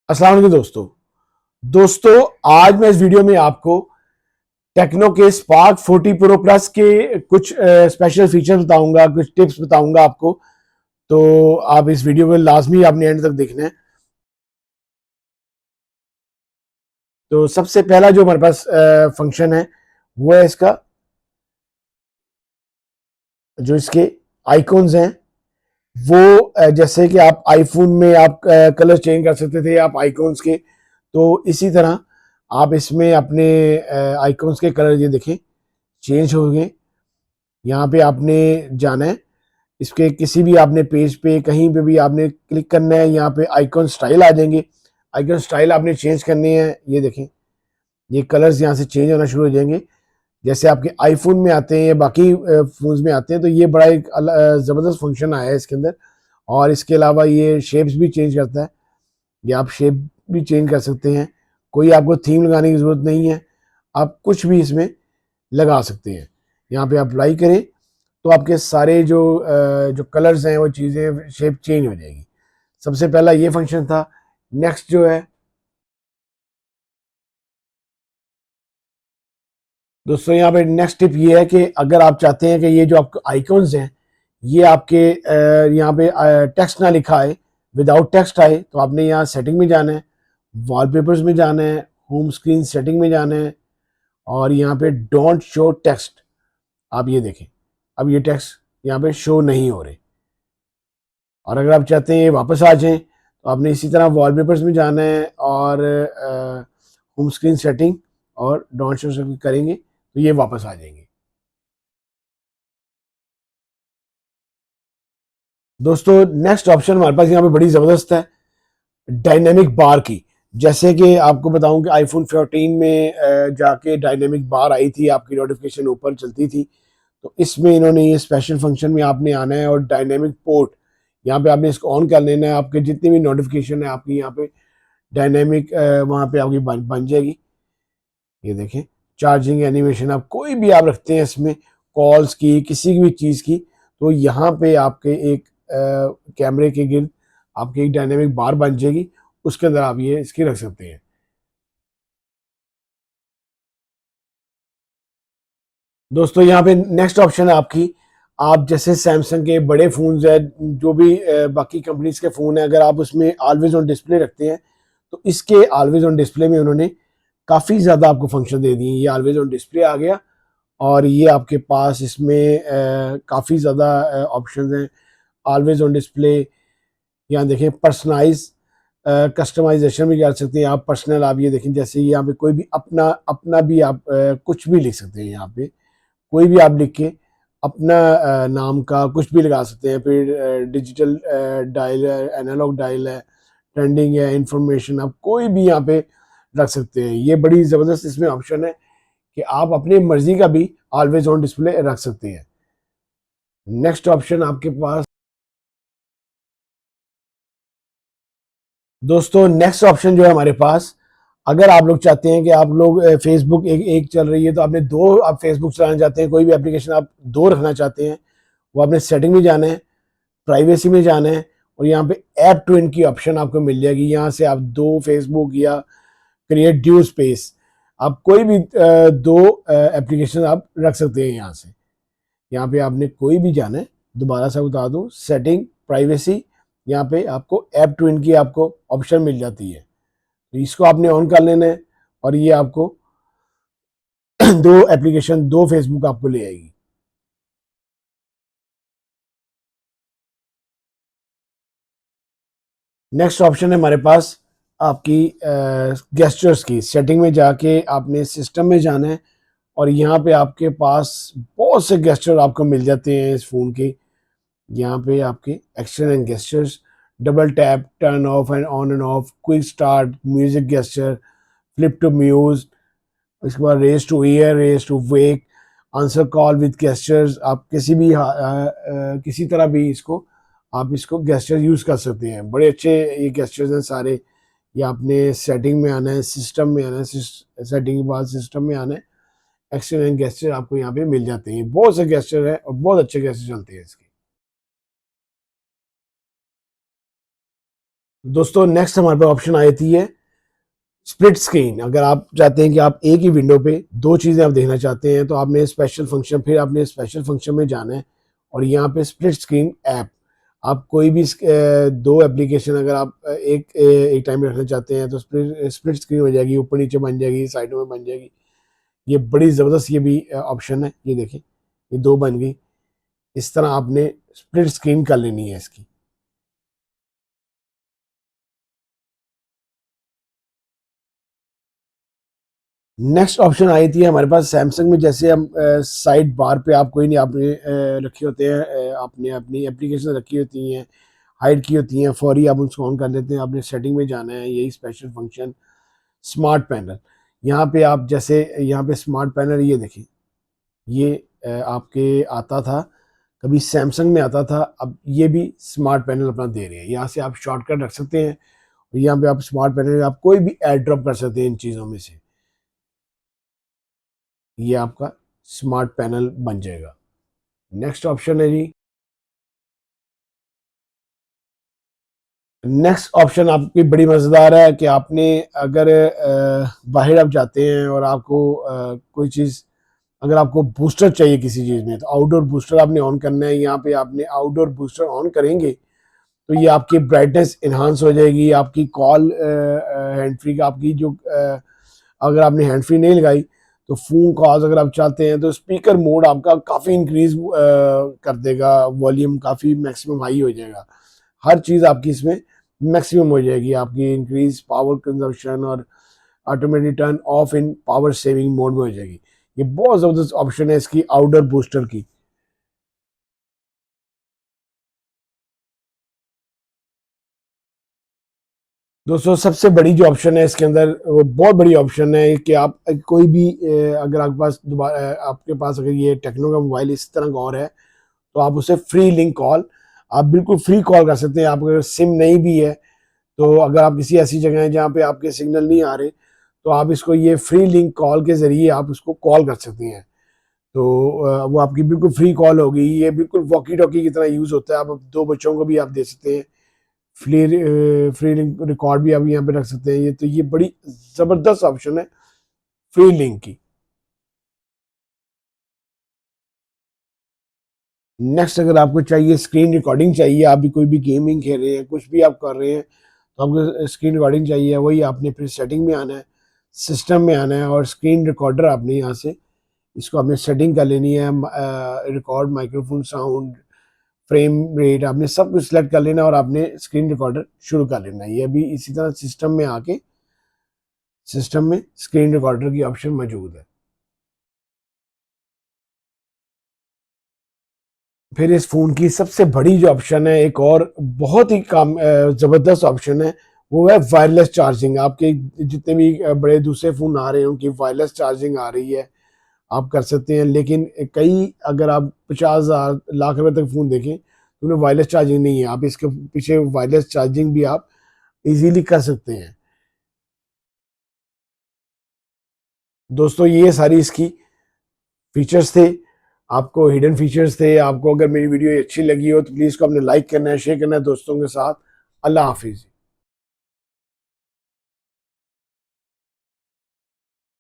अस्सलाम वालेकुम दोस्तों आज मैं इस वीडियो में आपको टेक्नो के स्पार्क 40 प्रो प्लस के कुछ स्पेशल फीचर्स बताऊंगा, कुछ टिप्स बताऊंगा आपको। तो आप इस वीडियो को लाजमी आपने एंड तक देखना है। तो सबसे पहला जो हमारे पास फंक्शन है वो है इसका, जो इसके आइकॉन्स हैं वो जैसे कि आप आईफोन में आप कलर चेंज कर सकते थे आप आइकॉन्स के, तो इसी तरह आप इसमें अपने आइकॉन्स के कलर ये देखें चेंज हो गए। यहाँ पे आपने जाना है, इसके किसी भी आपने पेज पे कहीं पे भी आपने क्लिक करना है, यहाँ पे आइकॉन स्टाइल आ जाएंगे। आइकॉन स्टाइल आपने चेंज करनी है, ये देखें ये कलर्स यहाँ से चेंज होना शुरू हो जाएंगे। जैसे आपके आईफोन में आते हैं या बाकी फोन्स में आते हैं, तो ये बड़ा एक ज़बरदस्त फंक्शन आया है इसके अंदर। और इसके अलावा ये शेप्स भी चेंज करता है, ये आप शेप भी चेंज कर सकते हैं। कोई आपको थीम लगाने की ज़रूरत नहीं है, आप कुछ भी इसमें लगा सकते हैं। यहाँ पे अप्लाई करें तो आपके सारे जो कलर्स हैं वो चीज़ें शेप चेंज हो जाएगी। सबसे पहला ये फंक्शन था। नेक्स्ट जो है दोस्तों, यहाँ पे नेक्स्ट टिप ये है कि अगर आप चाहते हैं कि ये जो आपके आइकॉन्स हैं ये आपके यहाँ पे टेक्स्ट ना लिखा है, विदाउट टेक्स्ट आए, तो आपने यहाँ सेटिंग में जाना है, वॉलपेपर्स में जाना है, होम स्क्रीन सेटिंग में जाना है, और यहाँ पे डोंट शो टेक्स्ट। आप ये देखें अब ये टेक्स्ट यहाँ पे शो नहीं हो रहे। और अगर आप चाहते हैं ये वापस आ जाएं तो आपने इसी तरह वॉलपेपर्स में जाना है और होम स्क्रीन सेटिंग और डोंट शो करेंगे तो ये वापस आ जाएंगे। दोस्तों नेक्स्ट ऑप्शन हमारे पास यहाँ पे बड़ी ज़बरदस्त है, डायनेमिक बार की। जैसे कि आपको बताऊं कि आईफोन 14 में जाके डायनेमिक बार आई थी, आपकी नोटिफिकेशन ऊपर चलती थी। तो इसमें इन्होंने ये स्पेशल फंक्शन में आपने आना है और डायनेमिक पोर्ट यहाँ पे आपने इसको ऑन कर लेना है। आपके जितनी भी नोटिफिकेशन है आपकी यहाँ पे डायनेमिक वहाँ पे आपकी बन जाएगी। ये देखें चार्जिंग एनिमेशन आप कोई भी आप रखते हैं इसमें, कॉल्स की किसी भी चीज़ की, तो यहाँ पे आपके एक कैमरे के गिर्द आपकी एक डायनेमिक बार बन जाएगी, उसके अंदर आप ये इसकी रख सकते हैं। दोस्तों यहाँ पे नेक्स्ट ऑप्शन है आपकी, आप जैसे सैमसंग के बड़े फ़ोन्स है, जो भी बाकी कंपनीज के फ़ोन है, अगर आप उसमें ऑलवेज ऑन डिस्प्ले रखते हैं तो इसके ऑलवेज ऑन डिस्प्ले में उन्होंने काफ़ी ज़्यादा आपको फंक्शन दे दिए। ये ऑलवेज ऑन डिस्प्ले आ गया और ये आपके पास इसमें काफ़ी ज़्यादा ऑप्शन हैं। ऑलवेज ऑन डिस्प्ले, यहाँ देखें पर्सनलाइज कस्टमाइजेशन भी कर सकते हैं आप, पर्सनल आप ये देखें जैसे यहाँ पे कोई भी अपना अपना भी आप कुछ भी लिख सकते हैं। यहाँ पे कोई भी आप लिख के अपना नाम का कुछ भी लगा सकते हैं। फिर डिजिटल डायल है, एनालॉग डायल है, ट्रेंडिंग है, इंफॉर्मेशन आप कोई भी यहाँ पे रख सकते हैं। ये बड़ी ज़बरदस्त इसमें ऑप्शन है कि आप अपनी मर्जी का भी ऑलवेज ऑन डिस्प्ले रख सकते हैं। नेक्स्ट ऑप्शन आपके पास दोस्तों, नेक्स्ट ऑप्शन जो है हमारे पास, अगर आप लोग चाहते हैं कि आप लोग फेसबुक एक एक चल रही है तो आपने दो आप फेसबुक चलाना चाहते हैं, कोई भी एप्लीकेशन आप दो रखना चाहते हैं, वो आपने सेटिंग में जाना है, प्राइवेसी में जाना है, और यहाँ पे ऐप टू इन की ऑप्शन आपको मिल जाएगी। यहाँ से आप दो फेसबुक या क्रिएट ड्यू स्पेस आप कोई भी दो एप्लीकेशन आप रख सकते हैं यहाँ से। यहाँ पे आपने कोई भी जाना है, दोबारा से बता दूं, सेटिंग, प्राइवेसी, यहाँ पे आपको ऐप टू इन की आपको ऑप्शन मिल जाती है, तो इसको आपने ऑन कर लेना है और ये आपको दो एप्लीकेशन दो फेसबुक आपको ले आएगी। नेक्स्ट ऑप्शन है हमारे पास आपकी गेस्टर्स की। सेटिंग में जाके आपने सिस्टम में जाना है और यहाँ पे आपके पास बहुत से गेस्टर आपको मिल जाते हैं इस फ़ोन के। यहाँ पे आपके action and gestures, double tap, turn off and on and off, quick start, music gesture, flip to mute, इसके बाद raise to ear, raise to wake, answer call with gestures. आप किसी भी किसी तरह भी इसको आप इसको गेस्टर यूज़ कर सकते हैं। बड़े अच्छे ये गेस्टर्स हैं सारे। ये आपने सेटिंग में आना है, सिस्टम में आना है, सेटिंग के बाद सिस्टम में आना है, एक्शन एंड गेस्टर आपको यहाँ पे मिल जाते हैं। बहुत से गेस्टर हैं और बहुत अच्छे गेस्टर चलते हैं इसके। दोस्तों नेक्स्ट हमारे पास ऑप्शन आई थी है स्प्लिट स्क्रीन। अगर आप चाहते हैं कि आप एक ही विंडो पे दो चीज़ें आप देखना चाहते हैं तो आपने स्पेशल फंक्शन, फिर आपने स्पेशल फंक्शन में जाना है और यहाँ पे स्प्लिट स्क्रीन ऐप, आप कोई भी दो एप्लीकेशन अगर आप एक टाइम में रखना चाहते हैं तो स्प्लिट स्प्लिट स्क्रीन हो जाएगी, ऊपर नीचे बन जाएगी, साइडों में बन जाएगी। ये बड़ी ज़बरदस्त ये भी ऑप्शन है। ये देखिए ये दो बन गई। इस तरह आपने स्प्लिट स्क्रीन कर लेनी है इसकी। नेक्स्ट ऑप्शन आई थी हमारे पास सैमसंग में, जैसे हम साइड बार पे आप कोई नहीं आपने रखे होते हैं, आपने अपनी एप्लीकेशन रखी होती हैं, हाइड की होती हैं, फौरी आप उनको ऑन कर लेते हैं, आपने सेटिंग में जाना है, यही स्पेशल फंक्शन स्मार्ट पैनल। यहाँ पे आप जैसे यहाँ पे स्मार्ट पैनल ये देखिए, ये आपके आता था, कभी सैमसंग में आता था, अब ये भी स्मार्ट पैनल अपना दे रहे हैं। यहाँ से आप शॉर्टकट रख सकते हैं और यहाँ पे आप स्मार्ट पैनल में आप कोई भी एड ड्रॉप कर सकते हैं इन चीज़ों में से। ये आपका स्मार्ट पैनल बन जाएगा। नेक्स्ट ऑप्शन है जी, नेक्स्ट ऑप्शन आपकी बड़ी मज़ेदार है कि आपने अगर बाहर आप जाते हैं और आपको कोई चीज़, अगर आपको बूस्टर चाहिए किसी चीज़ में तो आउटडोर बूस्टर आपने ऑन करना है। यहाँ पे आपने आउटडोर बूस्टर ऑन करेंगे तो ये आपकी ब्राइटनेस इन्हांस हो जाएगी, आपकी कॉल हैंड फ्री का, आपकी जो अगर आपने हैंड फ्री नहीं लगाई तो फ़ोन कॉल्स अगर आप चाहते हैं तो स्पीकर मोड आपका काफ़ी इंक्रीज कर देगा, वॉल्यूम काफ़ी मैक्सिमम हाई हो जाएगा, हर चीज़ आपकी इसमें मैक्सिमम हो जाएगी, आपकी इंक्रीज पावर कंजप्शन और ऑटोमेटिक टर्न ऑफ इन पावर सेविंग मोड में हो जाएगी। ये बहुत ज़बरदस्त ऑप्शन है इसकी आउटडोर बूस्टर की। दोस्तों सबसे बड़ी जो ऑप्शन है इसके अंदर, वो बहुत बड़ी ऑप्शन है कि आप कोई भी अगर आपके पास दोबारा आपके पास अगर ये टेक्नो का मोबाइल इस तरह का और है तो आप उसे फ्री लिंक कॉल, आप बिल्कुल फ्री कॉल कर सकते हैं। आप अगर सिम नहीं भी है तो अगर आप किसी ऐसी जगह है जहाँ पे आपके सिग्नल नहीं आ रहे तो आप इसको ये फ्री लिंक कॉल के ज़रिए आप उसको कॉल कर सकते हैं। तो वो आपकी बिल्कुल फ्री कॉल होगी। ये बिल्कुल वॉकी टॉकी की तरह यूज़ होता है। आप दो बच्चों को भी आप दे सकते हैं, फ्री फ्री लिंक रिकॉर्ड भी आप यहाँ पे रख सकते हैं। ये तो ये बड़ी ज़बरदस्त ऑप्शन है फ्री लिंक की। नेक्स्ट अगर आपको चाहिए स्क्रीन रिकॉर्डिंग चाहिए, आप भी कोई भी गेमिंग खेल रहे हैं, कुछ भी आप कर रहे हैं तो आपको स्क्रीन रिकॉर्डिंग चाहिए, वही आपने फिर सेटिंग में आना है, सिस्टम में आना है और स्क्रीन रिकॉर्डर आपने यहाँ से इसको आपने सेटिंग कर लेनी है। Record microphone sound frame rate आपने सब कुछ सेलेक्ट कर लेना और आपने स्क्रीन रिकॉर्डर शुरू कर लेना है। ये भी इसी तरह सिस्टम में आके सिस्टम में स्क्रीन रिकॉर्डर की ऑप्शन मौजूद है। फिर इस फ़ोन की सबसे बड़ी जो ऑप्शन है, एक और बहुत ही काम ज़बरदस्त ऑप्शन है, वो है वायरलेस चार्जिंग। आपके जितने भी बड़े दूसरे फ़ोन आ रहे हैं उनकी वायरलेस चार्जिंग आ रही है, आप कर सकते हैं। लेकिन कई अगर आप 50,000 लाख रुपए तक फ़ोन देखें तो उन्हें वायरलेस चार्जिंग नहीं है। आप इसके पीछे वायरलेस चार्जिंग भी आप इजीली कर सकते हैं। दोस्तों ये सारी इसकी फीचर्स थे, आपको हिडन फीचर्स थे। आपको अगर मेरी वीडियो अच्छी लगी हो तो प्लीज़ को आपने लाइक करना है, शेयर करना है दोस्तों के साथ। अल्लाह हाफिज़।